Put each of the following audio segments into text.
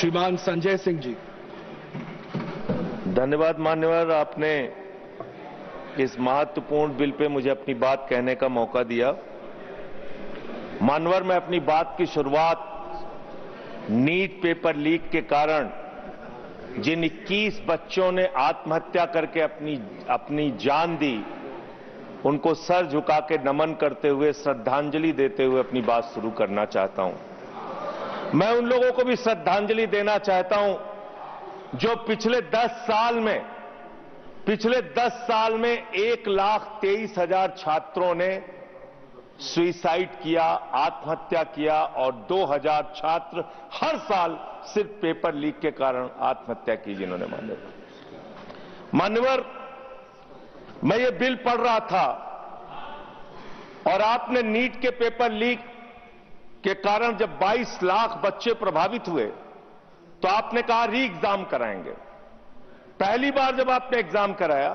श्रीमान संजय सिंह जी। धन्यवाद मान्यवर, आपने इस महत्वपूर्ण बिल पे मुझे अपनी बात कहने का मौका दिया। मान्यवर, मैं अपनी बात की शुरुआत नीट पेपर लीक के कारण जिन 21 बच्चों ने आत्महत्या करके अपनी जान दी, उनको सर झुका के नमन करते हुए, श्रद्धांजलि देते हुए अपनी बात शुरू करना चाहता हूं। मैं उन लोगों को भी श्रद्धांजलि देना चाहता हूं जो पिछले 10 साल में 1,23,000 छात्रों ने सुसाइड किया, आत्महत्या किया, और 2,000 छात्र हर साल सिर्फ पेपर लीक के कारण आत्महत्या की जिन्होंने मान्यवर, मैं ये बिल पढ़ रहा था और आपने नीट के पेपर लीक के कारण जब 22 लाख बच्चे प्रभावित हुए तो आपने कहा री एग्जाम कराएंगे। पहली बार जब आपने एग्जाम कराया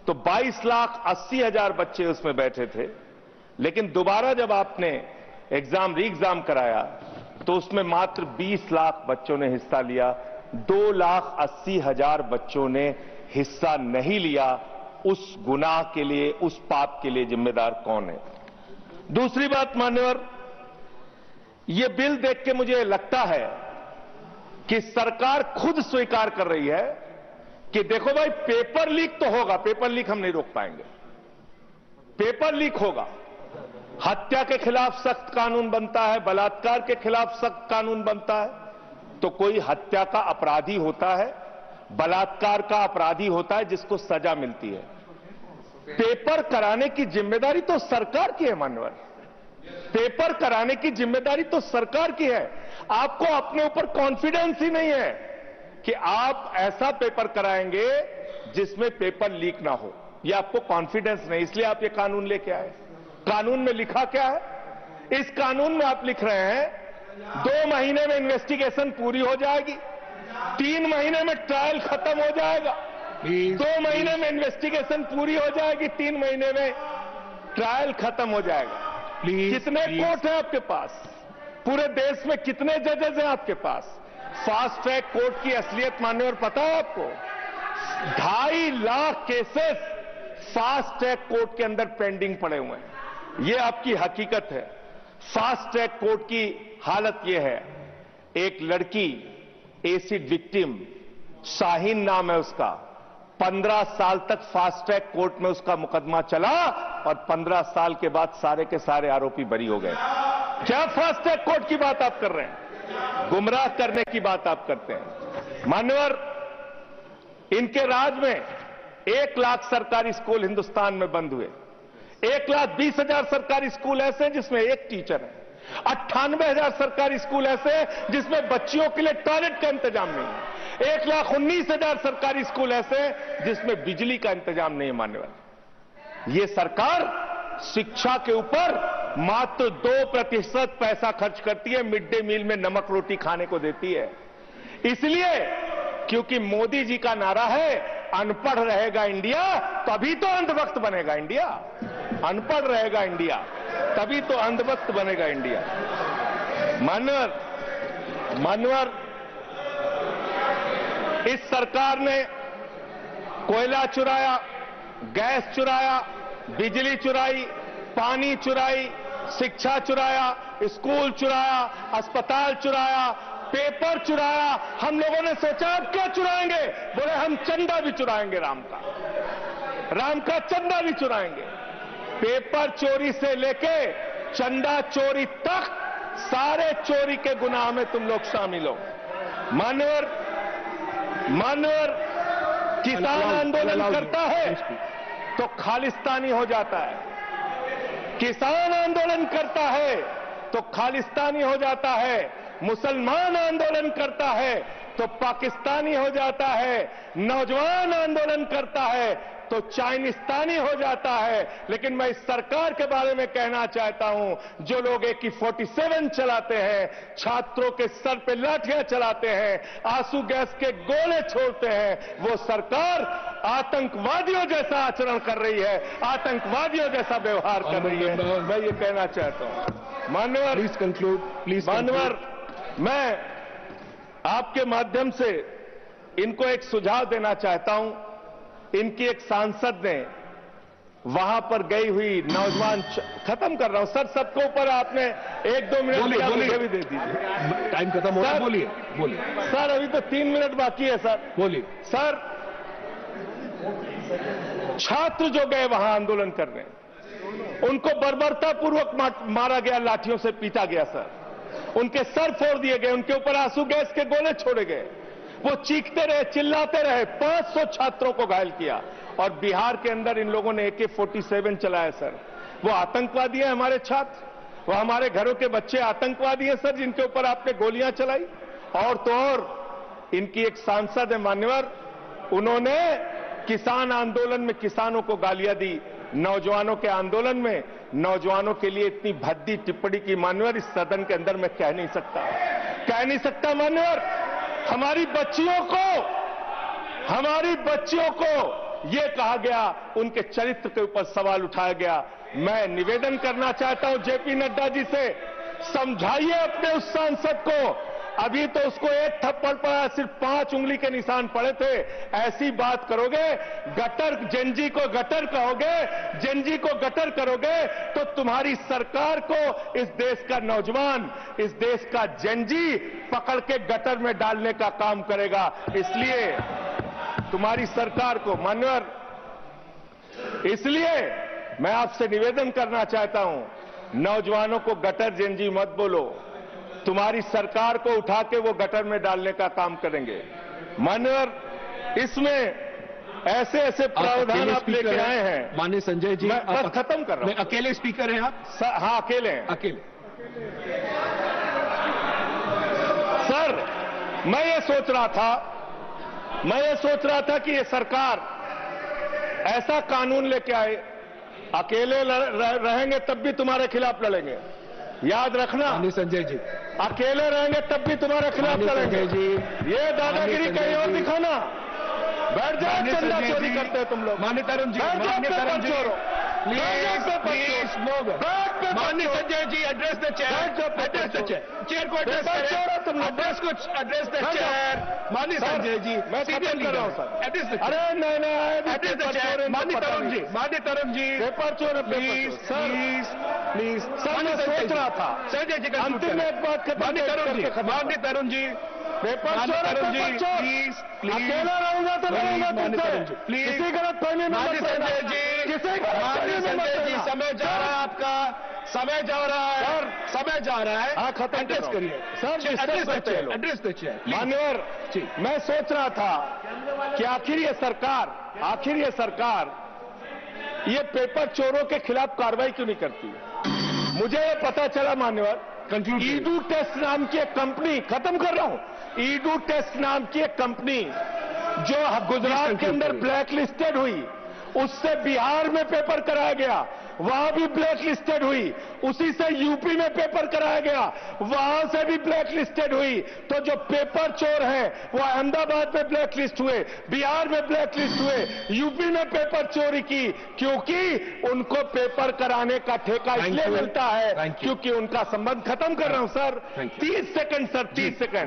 तो 22,80,000 बच्चे उसमें बैठे थे, लेकिन दोबारा जब आपने री एग्जाम कराया तो उसमें मात्र 20 लाख बच्चों ने हिस्सा लिया। 2,80,000 बच्चों ने हिस्सा नहीं लिया। उस गुनाह के लिए, उस पाप के लिए जिम्मेदार कौन है? दूसरी बात मान्यवर, यह बिल देख के मुझे लगता है कि सरकार खुद स्वीकार कर रही है कि देखो भाई, पेपर लीक तो होगा, पेपर लीक हम नहीं रोक पाएंगे, पेपर लीक होगा। हत्या के खिलाफ सख्त कानून बनता है, बलात्कार के खिलाफ सख्त कानून बनता है। तो कोई हत्या का अपराधी होता है, बलात्कार का अपराधी होता है जिसको सजा मिलती है। पेपर कराने की जिम्मेदारी तो सरकार की है मान्यवर, पेपर कराने की जिम्मेदारी तो सरकार की है। आपको अपने ऊपर कॉन्फिडेंस ही नहीं है कि आप ऐसा पेपर कराएंगे जिसमें पेपर लीक ना हो। यह आपको कॉन्फिडेंस नहीं, इसलिए आप ये कानून लेके आए। कानून में लिखा क्या है? इस कानून में आप लिख रहे हैं 2 महीने में इन्वेस्टिगेशन पूरी हो जाएगी, 3 महीने में ट्रायल खत्म हो जाएगा, 2 महीने में इन्वेस्टिगेशन पूरी हो जाएगी, 3 महीने में ट्रायल खत्म हो जाएगा। कितने कोर्ट हैं आपके पास? पूरे देश में कितने जजेस हैं आपके पास? फास्ट ट्रैक कोर्ट की असलियत मान्यवर पता है आपको? 2.5 lakh cases fast track court के अंदर पेंडिंग पड़े हुए हैं। यह आपकी हकीकत है। फास्ट ट्रैक कोर्ट की हालत यह है, एक लड़की एसिड विक्टिम, शाहीन नाम है उसका, 15 साल तक फास्ट ट्रैक कोर्ट में उसका मुकदमा चला और 15 साल के बाद सारे के सारे आरोपी बरी हो गए। क्या फास्ट ट्रैक कोर्ट की बात आप कर रहे हैं? गुमराह करने की बात आप करते हैं मान्यवर। इनके राज में 1 लाख सरकारी स्कूल हिंदुस्तान में बंद हुए। 1,20,000 सरकारी स्कूल ऐसे हैं जिसमें एक टीचर है। 98,000 सरकारी स्कूल ऐसे हैं जिसमें बच्चियों के लिए टॉयलेट का इंतजाम नहीं है। 1,19,000 सरकारी स्कूल ऐसे हैं जिसमें बिजली का इंतजाम नहीं है मान्यवर। यह सरकार शिक्षा के ऊपर मात्र 2% पैसा खर्च करती है, मिड डे मील में नमक रोटी खाने को देती है। इसलिए क्योंकि मोदी जी का नारा है अनपढ़ रहेगा इंडिया तभी तो अंधभक्त बनेगा इंडिया। अनपढ़ रहेगा इंडिया तभी तो अंधभक्त बनेगा इंडिया। मान्यवर, इस सरकार ने कोयला चुराया, गैस चुराया, बिजली चुराई, पानी चुराई, शिक्षा चुराया, स्कूल चुराया, अस्पताल चुराया, पेपर चुराया। हम लोगों ने सोचा अब क्या चुराएंगे? बोले हम चंदा भी चुराएंगे, राम का चंदा भी चुराएंगे। पेपर चोरी से लेके चंदा चोरी तक सारे चोरी के गुनाह में तुम लोग शामिल हो। मान्यवर, किसान आंदोलन करता है तो खालिस्तानी हो जाता है। किसान आंदोलन करता है तो खालिस्तानी हो जाता है। मुसलमान आंदोलन करता है तो पाकिस्तानी हो जाता है। नौजवान आंदोलन करता है तो चाइनिस्तानी हो जाता है। लेकिन मैं इस सरकार के बारे में कहना चाहता हूं, जो लोग AK-47 चलाते हैं, छात्रों के सर पे लाठियां चलाते हैं, आंसू गैस के गोले छोड़ते हैं, वो सरकार आतंकवादियों जैसा आचरण कर रही है, आतंकवादियों जैसा व्यवहार कर रही है। मैं ये कहना चाहता हूं मान्यवर, प्लीज कंक्लूड, प्लीज मान्यवर, मैं आपके माध्यम से इनको एक सुझाव देना चाहता हूं। इनकी एक सांसद ने वहां पर गई हुई नौजवान, खत्म कर रहा हूं सर, सबके ऊपर आपने 1-2 मिनट दिया, मुझे भी दे दीजिए। टाइम खत्म हो रहा है, बोलिए बोलिए सर, अभी तो 3 मिनट बाकी है सर। बोलिए सर, छात्र जो गए वहां आंदोलन करने, उनको बर्बरतापूर्वक मारा गया, लाठियों से पीटा गया सर, उनके सर फोड़ दिए गए, उनके ऊपर आंसू गैस के गोले छोड़े गए, वो चीखते रहे, चिल्लाते रहे, 500 छात्रों को घायल किया। और बिहार के अंदर इन लोगों ने AK-47 चलाया सर। वो आतंकवादी हैं हमारे छात्र, वो हमारे घरों के बच्चे आतंकवादी हैं सर, जिनके ऊपर आपने गोलियां चलाई। और तो और इनकी एक सांसद है मान्यवर, उन्होंने किसान आंदोलन में किसानों को गालियां दी, नौजवानों के आंदोलन में नौजवानों के लिए इतनी भद्दी टिप्पणी की मान्यवर, इस सदन के अंदर मैं कह नहीं सकता मान्यवर। हमारी बच्चियों को यह कहा गया, उनके चरित्र के ऊपर सवाल उठाया गया। मैं निवेदन करना चाहता हूं JP नड्डा जी से, समझाइए अपने उस सांसद को। अभी तो उसको एक थप्पड़ पड़ा, सिर्फ 5 उंगली के निशान पड़े थे। ऐसी बात करोगे, गटर जेनजी को गटर कहोगे, जेनजी को गटर करोगे, तो तुम्हारी सरकार को इस देश का नौजवान, इस देश का जेनजी पकड़ के गटर में डालने का काम करेगा। इसलिए तुम्हारी सरकार को मान्यवर, इसलिए मैं आपसे निवेदन करना चाहता हूं, नौजवानों को गटर जेनजी मत बोलो, तुम्हारी सरकार को उठा के वो गटर में डालने का काम करेंगे मान्यवर। इसमें ऐसे प्रावधान आप लेके आए हैं। माननीय संजय जी, मैं बस खत्म कर रहा हूं। अकेले स्पीकर हैं आप? हाँ, अकेले हैं। अकेले। सर, मैं ये सोच रहा था कि ये सरकार ऐसा कानून लेके आए, अकेले रहेंगे तब भी तुम्हारे खिलाफ लड़ेंगे, याद रखना। माननीय संजय जी, अकेले रहेंगे तब भी तुम्हारे खिलाफ लड़ेंगे जी। ये दादागिरी कहीं और दिखाना। बैठ जाओ, चंदा चोरी करते हो तुम लोग। माननीय तरुण जी, प्लीज माननीय Sanjay ji, address the chair, chair को एड्रेस द चेयर। माननीय संजय जी, मैं खत्म कर रहा हूं सर। एड्रेस द अरे नहीं, एड्रेस द चेयर। माननीय तरुण जी, पेपर चोर, प्लीज सर, मैं सोच रहा था संजय जी, अंतिम में एक बात खत्म। माननीय तरुण जी, पेपर चोर, प्लीज अकेला रहूंगा तो रहूंगा तुमसे, प्लीज किसी गलत फहमी में मत रहना। माननीय संजय जी, समय जा रहा है आपका, समय जा रहा है। हाँ, खत्म एड्रेस करिए सर, एड्रेस द चेयर। मान्यवर, मैं सोच रहा था कि आखिर ये सरकार ये पेपर चोरों के खिलाफ कार्रवाई क्यों नहीं करती। मुझे ये पता चला मान्यवर, ईडू टेस्ट नाम की एक कंपनी, खत्म कर रहा हूं, ईडू टेस्ट नाम की एक कंपनी जो गुजरात के अंदर ब्लैक लिस्टेड हुई, उससे बिहार में पेपर कराया गया, वहां भी ब्लैक लिस्टेड हुई, उसी से यूपी में पेपर कराया गया, वहां से भी ब्लैक लिस्टेड हुई। तो जो पेपर चोर हैं वो अहमदाबाद में ब्लैक लिस्ट हुए, बिहार में ब्लैक लिस्ट हुए, यूपी में पेपर चोरी की, क्योंकि उनको पेपर कराने का ठेका इसलिए मिलता है क्योंकि उनका संबंध, खत्म कर रहा हूं सर, 30 सेकंड सर, 30 सेकंड।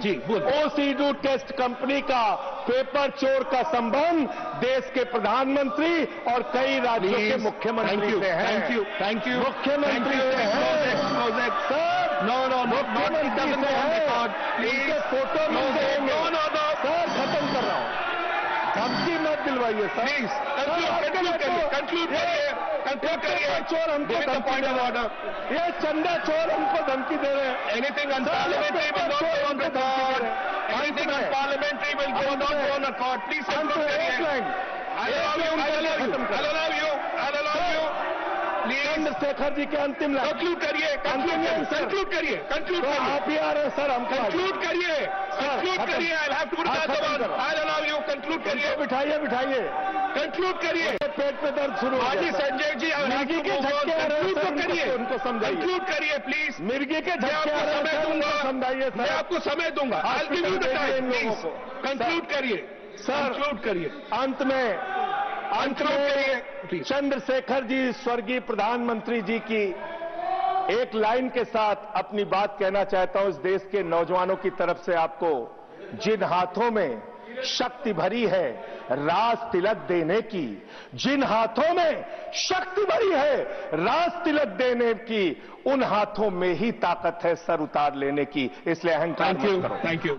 उस ईडू टेस्ट कंपनी का पेपर चोर का संबंध देश के प्रधानमंत्री और कई राज्यों के मुख्यमंत्री से है। Thank you. मुख्यमंत्री से है सर। No, मुख्यमंत्री से है, इनके फोटो मिल जाएंगे। सर, खत्म कर रहा हूं, धमकी मत दिलवाइए सर। कंक्लूड करिए। चोर हमको धमकी दे रहे हैं, ये चंदा चोर हमको धमकी दे रहे हैं। Anything unparliamentary will not go on record. Anything unparliamentary will not go on record. Please conclude करिए। I'll allow you. Chandrashekhar ji के अंतिम लाइन कंक्लूड करिए। तो आप ही आ रहे हैं सर, हम कंक्लूड करिए। I'll have to put that one. I'll allow you. Conclude करिए। बिठाइए। कंक्लूड करिए। पेट में दर्द शुरू हो गया। संजय जी, मिर्गी के झटके आ रहे हैं, करिए, उनको समझाइए। कंक्लूड करिए प्लीज। मिर्गी के झटके आ रहे हैं, उनको समझाइए सर। मैं आपको समय दूंगा। कंक्लूड करिए सर, कंक्लूड करिए। अंत में चंद्रशेखर जी, स्वर्गीय प्रधानमंत्री जी की एक लाइन के साथ अपनी बात कहना चाहता हूं, इस देश के नौजवानों की तरफ से आपको जिन हाथों में शक्ति भरी है राज तिलक देने की, जिन हाथों में शक्ति भरी है राज तिलक देने की, उन हाथों में ही ताकत है सर उतार लेने की। इसलिए अहंकार मत करो। Thank you.